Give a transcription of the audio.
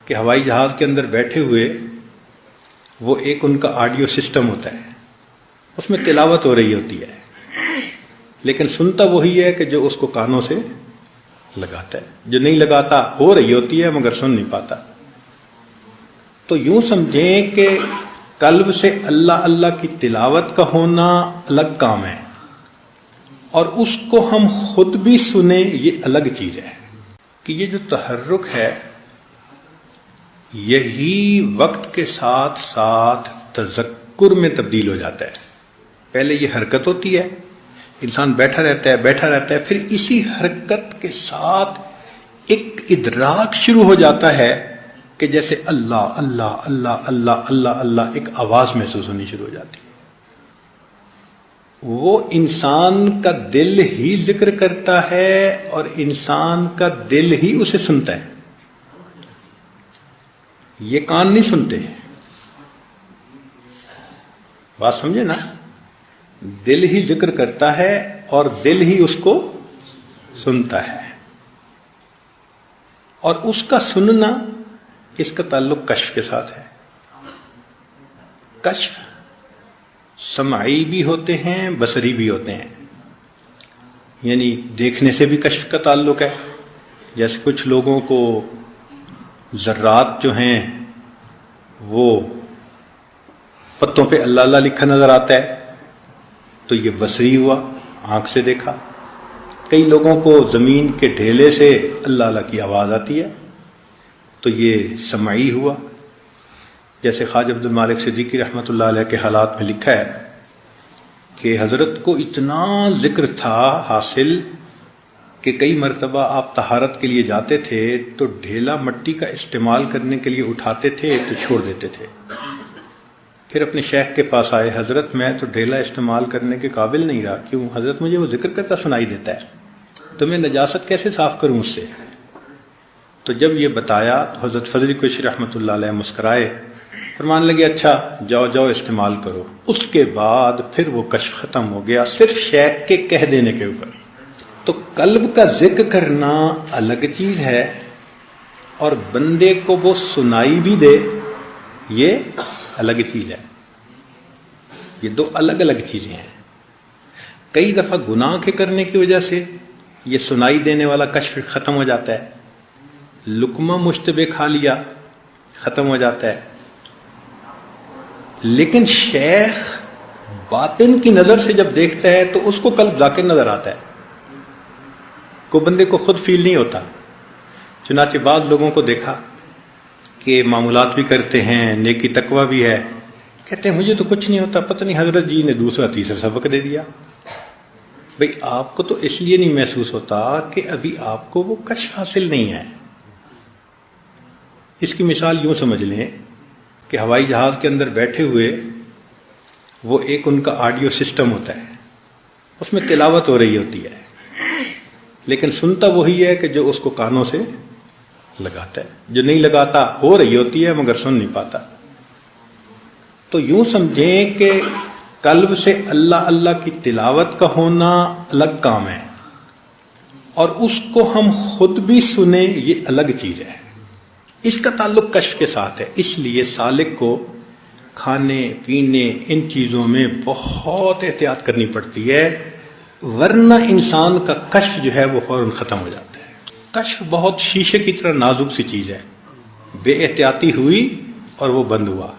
کہ ہوائی جہاز کے اندر بیٹھے ہوئے وہ ایک ان کا آڈیو سسٹم ہوتا ہے، اس میں تلاوت ہو رہی ہوتی ہے، لیکن سنتا وہی ہے کہ جو اس کو کانوں سے لگاتا ہے، جو نہیں لگاتا ہو رہی ہوتی ہے مگر سن نہیں پاتا۔ تو یوں سمجھیں کہ قلب سے اللہ اللہ کی تلاوت کا ہونا الگ کام ہے، اور اس کو ہم خود بھی سنیں یہ الگ چیز ہے۔ کہ یہ جو تحرک ہے یہی وقت کے ساتھ ساتھ تذکر میں تبدیل ہو جاتا ہے۔ پہلے یہ حرکت ہوتی ہے، انسان بیٹھا رہتا ہے، پھر اسی حرکت کے ساتھ ایک ادراک شروع ہو جاتا ہے کہ جیسے اللہ اللہ اللہ اللہ اللہ اللہ ایک آواز محسوس ہونی شروع ہو جاتی ہے۔ وہ انسان کا دل ہی ذکر کرتا ہے اور انسان کا دل ہی اسے سنتا ہے، یہ کان نہیں سنتے۔ بات سمجھے نا، دل ہی ذکر کرتا ہے اور دل ہی اس کو سنتا ہے، اور اس کا سننا اس کا تعلق کشف کے ساتھ ہے۔ کشف سمعی بھی ہوتے ہیں، بصری بھی ہوتے ہیں، یعنی دیکھنے سے بھی کشف کا تعلق ہے۔ جیسے کچھ لوگوں کو ذرات جو ہیں وہ پتوں پہ اللہ اللہ لکھا نظر آتا ہے تو یہ بصری ہوا، آنکھ سے دیکھا۔ کئی لوگوں کو زمین کے ڈھیلے سے اللہ اللہ کی آواز آتی ہے تو یہ سمعی ہوا۔ جیسے خواجہ عبد المالک صدیقی رحمۃ اللہ علیہ کے حالات میں لکھا ہے کہ حضرت کو اتنا ذکر تھا حاصل کہ کئی مرتبہ آپ طہارت کے لیے جاتے تھے تو ڈھیلا مٹی کا استعمال کرنے کے لیے اٹھاتے تھے تو چھوڑ دیتے تھے۔ پھر اپنے شیخ کے پاس آئے، حضرت میں تو ڈھیلا استعمال کرنے کے قابل نہیں رہا۔ کیوں؟ حضرت مجھے وہ ذکر کرتا سنائی دیتا ہے، تو میں نجاست کیسے صاف کروں اس سے؟ تو جب یہ بتایا تو حضرت فضل کوشی رحمۃ اللہ علیہ مسکرائے، فرمان لگے اچھا جاؤ استعمال کرو۔ اس کے بعد پھر وہ کشف ختم ہو گیا صرف شیخ کے کہہ دینے کے اوپر۔ تو قلب کا ذکر کرنا الگ چیز ہے، اور بندے کو وہ سنائی بھی دے یہ الگ چیز ہے۔ یہ دو الگ الگ چیزیں ہیں۔ کئی دفعہ گناہ کے کرنے کی وجہ سے یہ سنائی دینے والا کشف ختم ہو جاتا ہے، لقمہ مشتبہ کھا لیا ختم ہو جاتا ہے، لیکن شیخ باطن کی نظر سے جب دیکھتا ہے تو اس کو قلب ذاکر نظر آتا ہے، کو بندے کو خود فیل نہیں ہوتا۔ چنانچہ بعض لوگوں کو دیکھا کہ معمولات بھی کرتے ہیں، نیکی تقوی بھی ہے، کہتے ہیں مجھے تو کچھ نہیں ہوتا، پتہ نہیں حضرت جی نے دوسرا تیسرا سبق دے دیا۔ بھئی آپ کو تو اس لیے نہیں محسوس ہوتا کہ ابھی آپ کو وہ کشف حاصل نہیں ہے۔ اس کی مثال یوں سمجھ لیں کہ ہوائی جہاز کے اندر بیٹھے ہوئے وہ ایک ان کا آڈیو سسٹم ہوتا ہے، اس میں تلاوت ہو رہی ہوتی ہے، لیکن سنتا وہی ہے کہ جو اس کو کانوں سے لگاتا ہے، جو نہیں لگاتا ہو رہی ہوتی ہے مگر سن نہیں پاتا۔ تو یوں سمجھیں کہ قلب سے اللہ اللہ کی تلاوت کا ہونا الگ کام ہے، اور اس کو ہم خود بھی سنیں یہ الگ چیز ہے۔ اس کا تعلق کشف کے ساتھ ہے، اس لیے سالک کو کھانے پینے ان چیزوں میں بہت احتیاط کرنی پڑتی ہے، ورنہ انسان کا کشف جو ہے وہ فوراً ختم ہو جاتا ہے۔ کشف بہت شیشے کی طرح نازک سی چیز ہے، بے احتیاطی ہوئی اور وہ بند ہوا۔